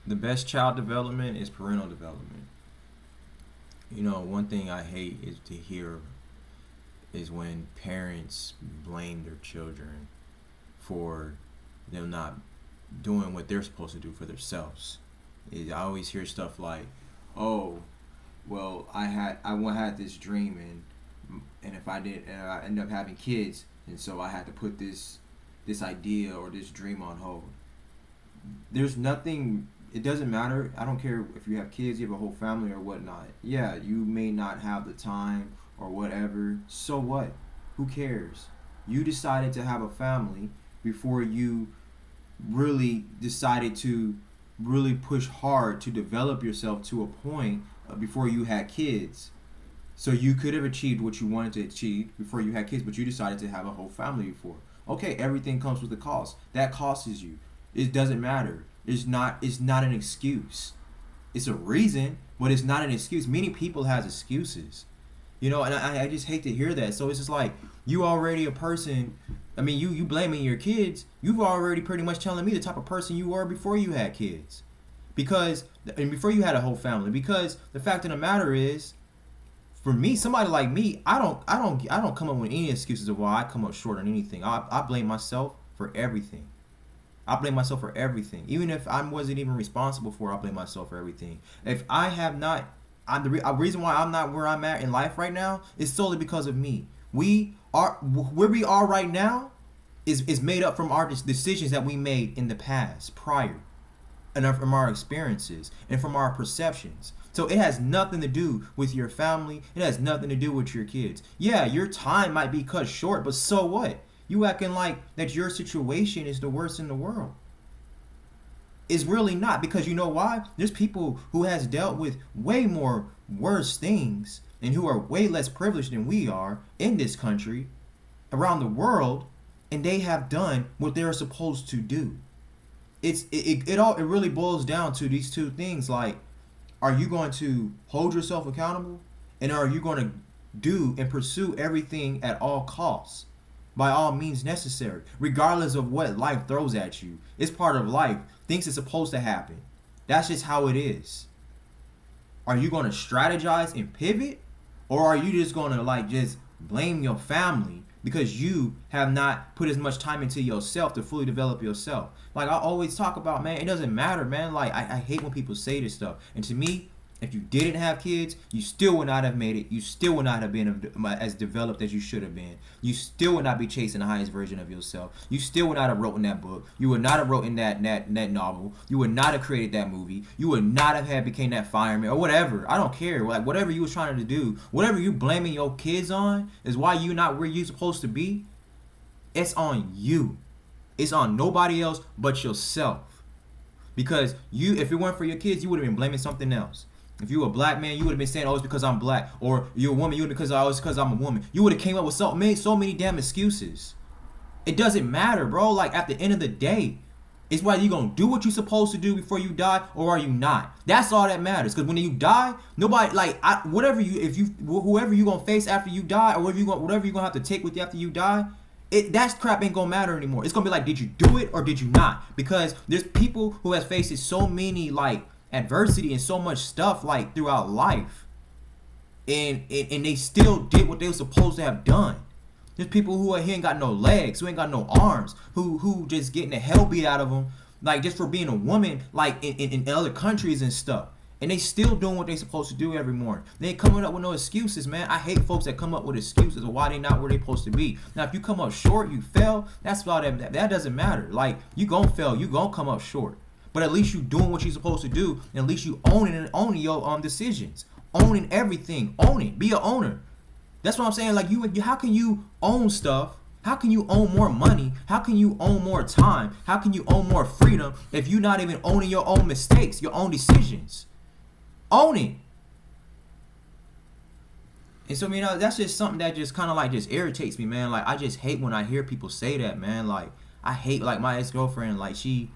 The best child development is parental development. One thing I hate is to hear is when parents blame their children for them not doing what they're supposed to do for themselves. I always hear stuff like, "Oh, well, I had this dream, and if I didn't, and I end up having kids, and so I had to put this idea or this dream on hold." There's nothing. It doesn't matter. I don't care if you have kids, you have a whole family or whatnot. Yeah, you may not have the time or whatever. So what? Who cares? You decided to have a family before you really decided to really push hard to develop yourself to a point before you had kids. So you could have achieved what you wanted to achieve before you had kids, but you decided to have a whole family before. Okay, everything comes with a cost. That costs you. It doesn't matter. It's not an excuse. It's a reason, but it's not an excuse. Many people has excuses. And I just hate to hear that. So it's just like you already a person. I mean, you blaming your kids. You've already pretty much telling me the type of person you were before you had kids, and before you had a whole family. Because the fact of the matter is, for me, somebody like me, I don't come up with any excuses of why I come up short on anything. I blame myself for everything. I blame myself for everything. Even if I wasn't even responsible for it, I blame myself for everything. If I have not, the reason why I'm not where I'm at in life right now is solely because of me. Where we are right now is made up from our decisions that we made in the past, prior, and from our experiences and from our perceptions. So it has nothing to do with your family. It has nothing to do with your kids. Yeah, your time might be cut short, but so what? You acting like that your situation is the worst in the world. It's really not, because you know why? There's people who has dealt with way more worse things and who are way less privileged than we are in this country, around the world, and they have done what they're supposed to do. It really boils down to these two things. Like, are you going to hold yourself accountable, and are you going to do and pursue everything at all costs, by all means necessary, regardless of what life throws at you? It's part of life. Things are supposed to happen. That's just how it is. Are you going to strategize and pivot, or are you just going to just blame your family because you have not put as much time into yourself to fully develop yourself? Like I always talk about, man, it doesn't matter, man. Like I hate when people say this stuff. And to me, if you didn't have kids, you still would not have made it. You still would not have been as developed as you should have been. You still would not be chasing the highest version of yourself. You still would not have written that book. You would not have written that novel. You would not have created that movie. You would not have became that fireman or whatever. I don't care. Like whatever you was trying to do, whatever you blaming your kids on is why you not where you supposed to be. It's on you. It's on nobody else but yourself. Because if it weren't for your kids, you would have been blaming something else. If you were a black man, you would have been saying, "Oh, it's because I'm black," or you're a woman, you would have been because I'm a woman. You would have came up with so many damn excuses. It doesn't matter, bro. Like at the end of the day, it's whether you gonna do what you're supposed to do before you die, or are you not. That's all that matters. Because when you die, nobody whoever you gonna face after you die, or whatever you gonna have to take with you after you die. That crap ain't gonna matter anymore. It's gonna be like, did you do it or did you not? Because there's people who has faced so many adversity and so much stuff throughout life, and they still did what they were supposed to have done. There's people who ain't got no legs, who ain't got no arms, who just getting the hell beat out of them, just for being a woman, in other countries and stuff, and they still doing what they supposed to do every morning. They ain't coming up with no excuses, man. I hate folks that come up with excuses of why they not where they supposed to be. Now, if you come up short, you fail. That's all that doesn't matter. You gonna fail, you gonna come up short. But at least you doing what you're supposed to do, and at least you owning your decisions, owning everything, own it, be an owner. That's what I'm saying. How can you own stuff? How can you own more money? How can you own more time? How can you own more freedom if you're not even owning your own mistakes, your own decisions? Own it. And so, that's just something that just kind of just irritates me, man. I just hate when I hear people say that, man. I hate my ex-girlfriend. She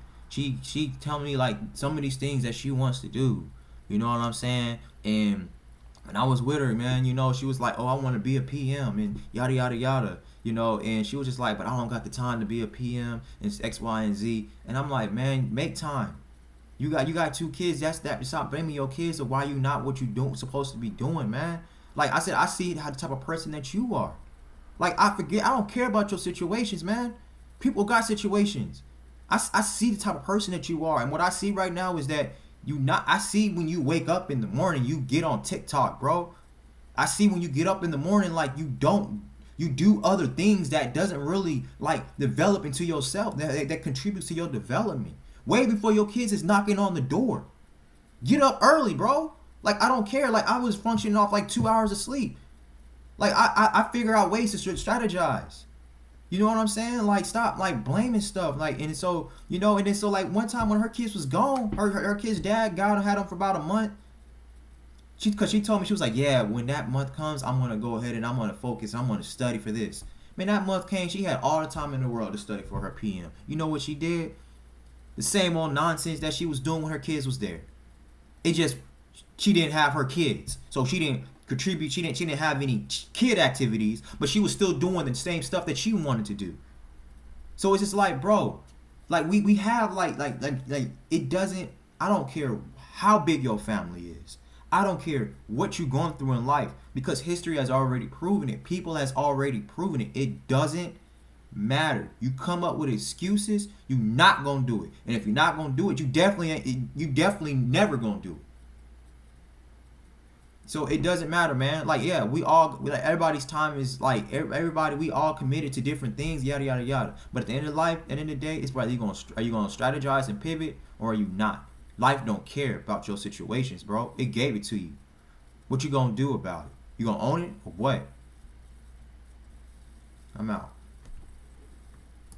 tell me some of these things that she wants to do. You know what I'm saying? And when I was with her, man, she was like, "Oh, I want to be a PM and yada yada yada." And she was just like, "But I don't got the time to be a PM and X, Y, and Z." And I'm like, "Man, make time. You got two kids. That. Stop blaming your kids or why you not what you don't supposed to be doing, man. Like I said, I see how the type of person that you are. Like I don't care about your situations, man. People got situations. I see the type of person that you are, and what I see right now is that you not. I see when you wake up in the morning, you get on TikTok, bro. I see when you get up in the morning, like you do other things that doesn't really like develop into yourself that contributes to your development. Way before your kids is knocking on the door. Get up early, bro. Like I don't care. Like I was functioning off like 2 hours of sleep. Like I figure out ways to strategize. You know what I'm saying? Like stop like blaming stuff. Like and so and then so like one time when her kids was gone, her kid's dad had them for about a month. Cause she told me, she was like, yeah, when that month comes, I'm gonna go ahead and I'm gonna focus. I'm gonna study for this. Man, that month came, she had all the time in the world to study for her PM. You know what she did? The same old nonsense that she was doing when her kids was there. It just she didn't have her kids, so she didn't contribute. She didn't have any kid activities, but she was still doing the same stuff that she wanted to do. So it's just like, bro, like we have like it doesn't. I don't care how big your family is. I don't care what you're going through in life because history has already proven it. People has already proven it. It doesn't matter. You come up with excuses, you're not gonna do it. And if you're not gonna do it, you definitely never gonna do it. So it doesn't matter, man. Like yeah, like everybody's time is like everybody. We all committed to different things, yada yada yada. But at the end of life, at the end of the day, it's whether are you gonna strategize and pivot or are you not? Life don't care about your situations, bro. It gave it to you. What you gonna do about it? You gonna own it or what? I'm out.